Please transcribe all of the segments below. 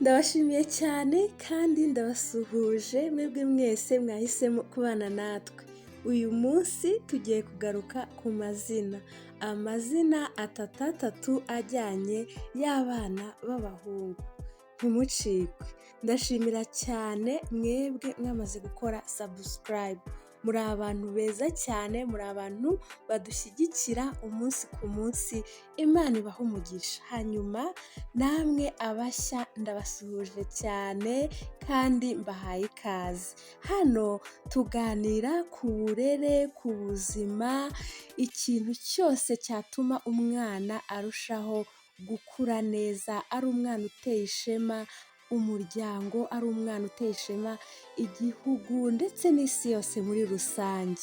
Ndabashimiye cyane kandi ndabasuhuje mwebwe mwese mwahisemo kubana natwe. Uyu munsi tugiye kugaruka ku mazina. Amazina atatu ajyanye y'abana b'abahungu. Ntimucikwe. Ndashimira cyane mwebwe mwamaze gukora subscribe. Muri abantu beza cyane, muri abantu badushyigikira umunsi ku munsi, Imana ibahe umugisha. Hanyuma namwe abashya ndabasuhuje cyane kandi mbahaye ikaze. Hano tuganira ku burere, ku buzima, ikintu cyose cyatuma umwana arushaho gukura neza, ari umwana uteye ishema umuryango, ari umwana uteye ishema igihugu ndetse n'isi yose muri rusange.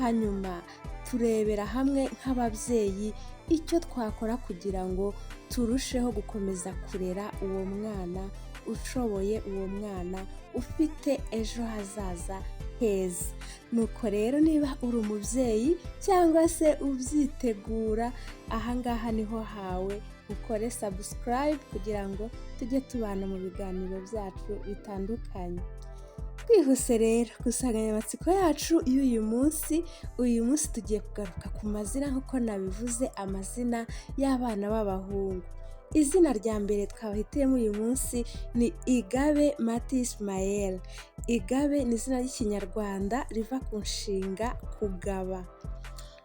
Hanyuma turebera hamwe nk'ababyeyi icyo twakora kugira ngo turusheho gukomeza kurera uwo mwana ushoboye, uwo mwana ufite ejo hazaza heza. Nuko rero niba uri umubyeyi cyangwa se ubyitegura, ahangaha niho hawe, ukore subscribe kugira ngo tujye tubana mu biganiro byacu bitandukanye. Twihuse rero ku nsanganyamatsiko yacu y'uyu munsi, uyu munsi tugiye kugaruka ku mazina nk'uko nabivuze, amazina y'abana b'abahungu. Izina rya mbere twabahitiyemo uyu munsi ni Igabe Mati Ismael. Igabe ni izina ry'ikinyarwanda riva ku nshinga kugaba.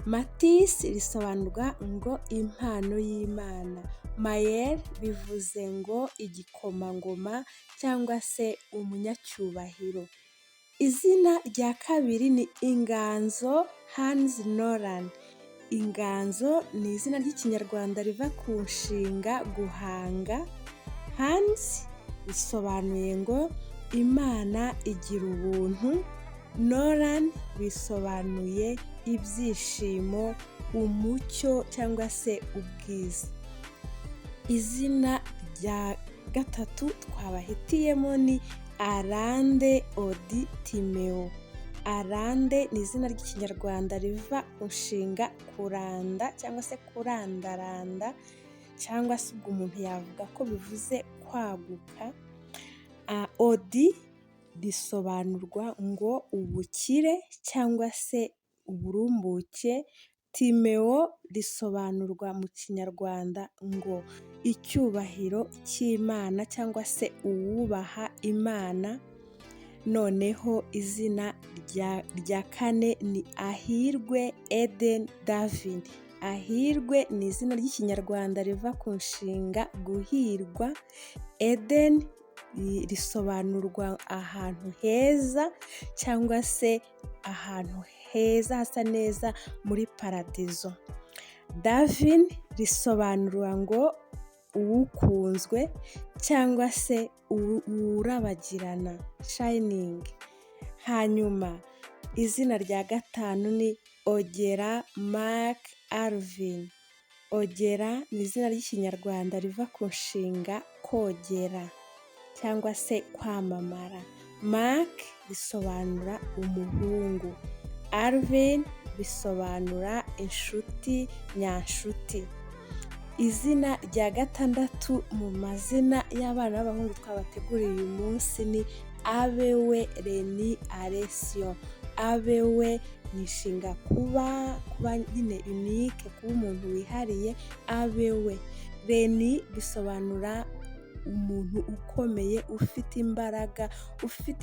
Matisi risobanurwa ngo impano y'Imana. Mayel bivuze ngo igikomangoma cyangwa se umunyacyubahiro. Izina rya kabiri ni Inganzo Hans Noran. Inganzo ni izina ry'ikinyarwanda riva ku nshinga guhanga. Hans bisobanuye ngo Imana igira ubuntu. Noran bisobanuye ibyishimo, umucyo cyangwa se ubwiza. Izina rya gatatu twabahitiyemo ni Arande Odi Timeo. Arande ni izina ry'ikinyarwanda riva ku nshinga kuranda cyangwa se kurandaranda, cyangwa se ubwo umuntu yavuga ko bivuze kwaguka. Odi risobanurwa ngo ubukire cyangwa se uburumbuke. Timeo risobanurwa mu kinyarwanda ngo icyubahiro cy'Imana cyangwa se uwubaha Imana. Noneho izina rya kane ni Ahirwe Eden Davin. Ahirwe ni izina ry'ikinyarwanda riva ku nshinga guhirwa. Eden risobanurwa ahantu heza cyangwa se ahantu heza hasa neza muri paradizo. Davin risobanura ngo uwukunzwe cyangwa se urabagirana, shining. Hanyuma izina rya gatanu ni Ogera Mark Alvin. Ogera ni izina ry'ikinyarwanda riva ku nshinga kogera cyangwa se kwamamara. Mark bisobanura umuhungu. Alvin bisobanura inshuti nyanshuti. Izina rya gatandatu mu mazina y'abana b'abahungu twabateguriye uyu munsi ni Abewe Reni Alessio. Abewe ni inshinga kuba nyine unique, kuba umuntu wihariye. Abewe. Reni bisobanura umuntu ukomeye, ufite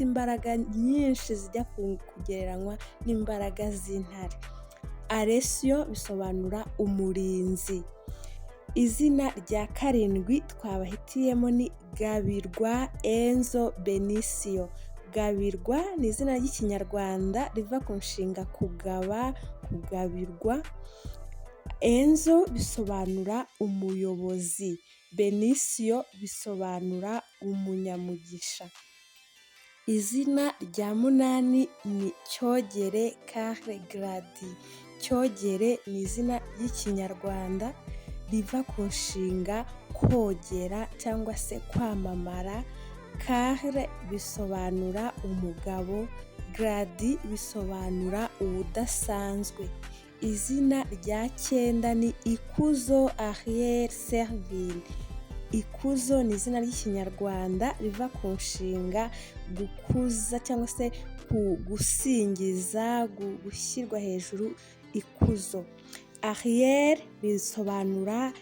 imbaraga nyinshi zijya kugereranywa n'imbaraga z'intare. Alessio bisobanura umurinzi. Izina rya karindwi twabahitiyemo ni Gabirwa Enzo Benicio. Gabirwa ni izina ry'ikinyarwanda riva ku nshinga kugaba, kugabirwa. Enzo bisobanura umuyobozi. Benicio bisobanura umunyamugisha. Izina rya munani ni Cyogere Kare Gradi. Cyogere ni izina ry'ikinyarwanda riva ku nshinga kogera cyangwa se kwamamara. Kare bisobanura umugabo. Gradi bisobanura ubudasanzwe. Izina rya cyenda ni Ikuzo Ariel Serville. ikuzo ni izina ry'ikinyarwanda riva ku nshinga gukuza cyangwa se gusingiza, gushyirwa hejuru, ikuzo. Arrière bisobanura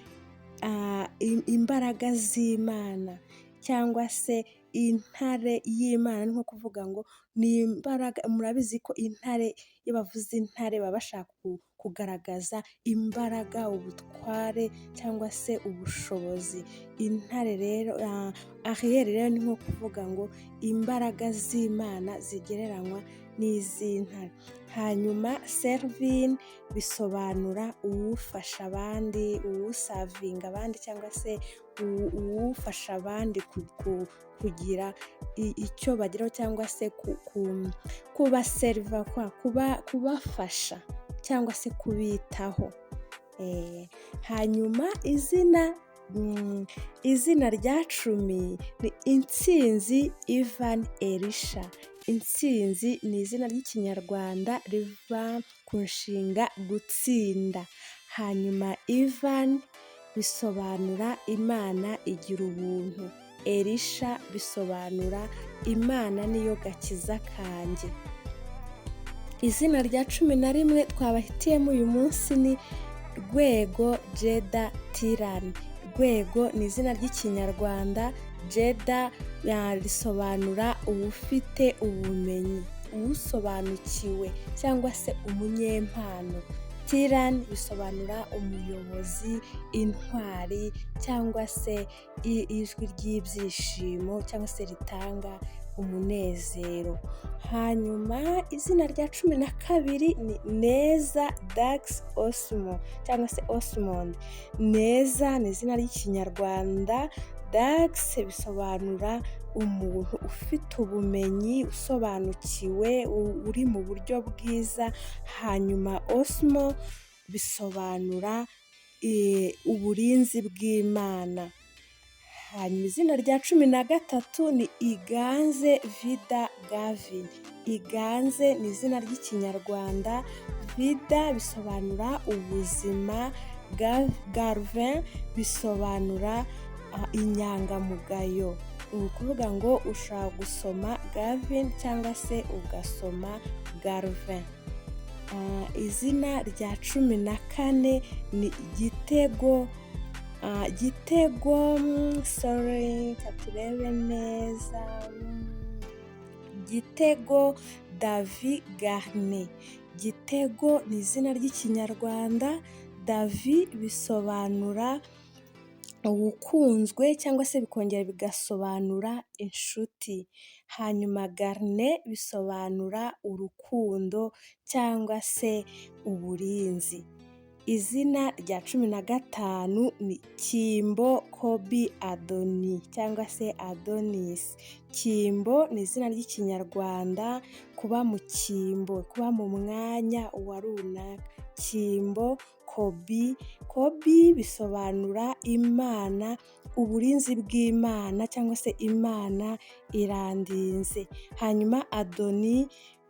imbaraga z'Imana cyangwa se intare y'Imana, ni nko kuvuga ngo ni imbaraga. Murabizi ko intare, iyo bavuze intare baba bashaka kugaragaza imbaraga, ubutware cyangwa se ubushobozi. Intare rero, arrière rero ni nko kuvuga ngo imbaraga z'Imana zigereranywa n'iz'intare. Hanyuma serving bisobanura uwufasha abandi, uwusavinga abandi cyangwa se uwufasha abandi kugira icyo bageraho cyangwa se kubaseriva, kubafasha cyangwa se kubitaho. Hanyuma izina rya 10 ni Intsinzi Ivan Elisha. Intsinzi ni izina ry'ikinyarwanda riva ku nshinga gutsinda. Hanyuma Ivan bisobanura Imana igira ubuntu. Elisha bisobanura Imana niyo gakiza kanjye. Izina rya 11 twabahitiyemo uyu munsi ni Rwego Jeda Tirani. Rwego ni izina ry'ikinyarwanda, Jeda risobanura uwufite ubumenyi, uwusobanukiwe cyangwa se umunyempano. Tirani bisobanura umuyobozi, intwari cyangwa se ijwi ry'ibyishimo cyangwa se ritanga umunezero. Hanyuma izina rya 12 ni Neza Dax Osmo cyangwa se Osmond. Neza ni izina ry'ikinyarwanda, Dax bisobanura umuntu ufite ubumenyi, usobanukiwe, uri mu buryo bwiza. Hanyuma Osmo bisobanura uburinzi bw'Imana. Hanyuma izina rya 13 ni Iganze Vida Gavin. Iganze ni izina ry'ikinyarwanda, Vida bisobanura ubuzima, Garvin bisobanura inyangamugayo. Ni ukuvuga ngo ushobora gusoma Gavin cyangwa se ugasoma Garvin. Izina rya 14 ni Gitego. Turebe neza. Gitego David Garne. Gitego ni izina ry'ikinyarwanda, David bisobanura ubukunzwe cyangwa se bikongera bigasobanura inshuti. Hanyuma Garne bisobanura urukundo cyangwa se uburinzi. Izina rya 15 ni Kimbo Kobi Adoni cyangwa se Adonis. Kimbo ni izina ry'ikinyarwanda, kuba mu kimbo, kuba mu mwanya wa runaka. Kimbo Kobi bisobanura Imana, uburinzi bw'Imana cyangwa se Imana irandinze. Hanyuma Adoni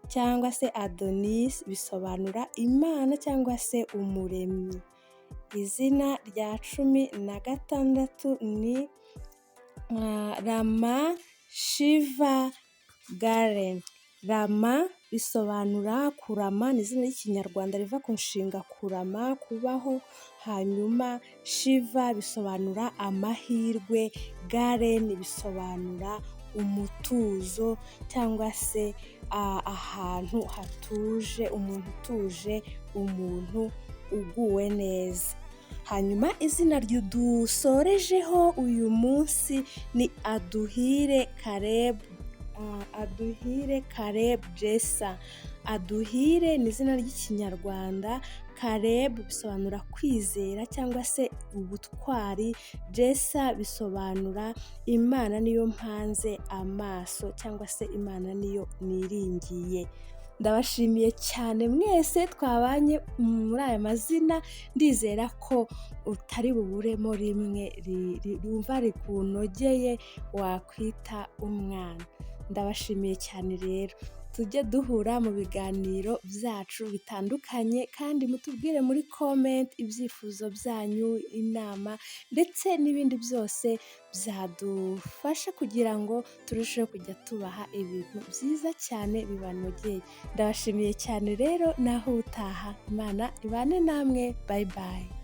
cyangwa se Adonis bisobanura Imana cyangwa se umuremyi. Izina rya 16 ni Rama Shiva Garen. Rama bisobanura kurama, ni izina ry'ikinyarwanda riva ku nshinga kurama, kubaho. Hanyuma Shiva bisobanura amahirwe, Garen bisobanura umutuzo cyangwa se ahantu hatuje, umuntu utuje, umuntu uguwe neza. Hanyuma izina dusorejeho uyu munsi ni Aduhire Caleb. Aduhire Caleb Jessa. Aduhire ni izina ry'ikinyarwanda, Caleb bisobanura kwizera cyangwa se ubutwari, Jessa bisobanura Imana niyo mpanze amaso cyangwa se Imana niyo niringiye. Ndabashimiye cyane mwese twabanye muri aya mazina, ndizera ko utari buburemo rimwe rumva rikunogeye wakwita umwana. Ndabashimiye cyane rero. tujye duhura mu biganiro byacu bitandukanye kandi mutubwire muri comment ibyifuzo byanyu, inama ndetse n'ibindi byose byadufasha kugira ngo turusheho kujya tubaha ibintu byiza cyane bibanogeye. Ndabashimiye cyane rero naho utaha, Imana ibane namwe, bye bye.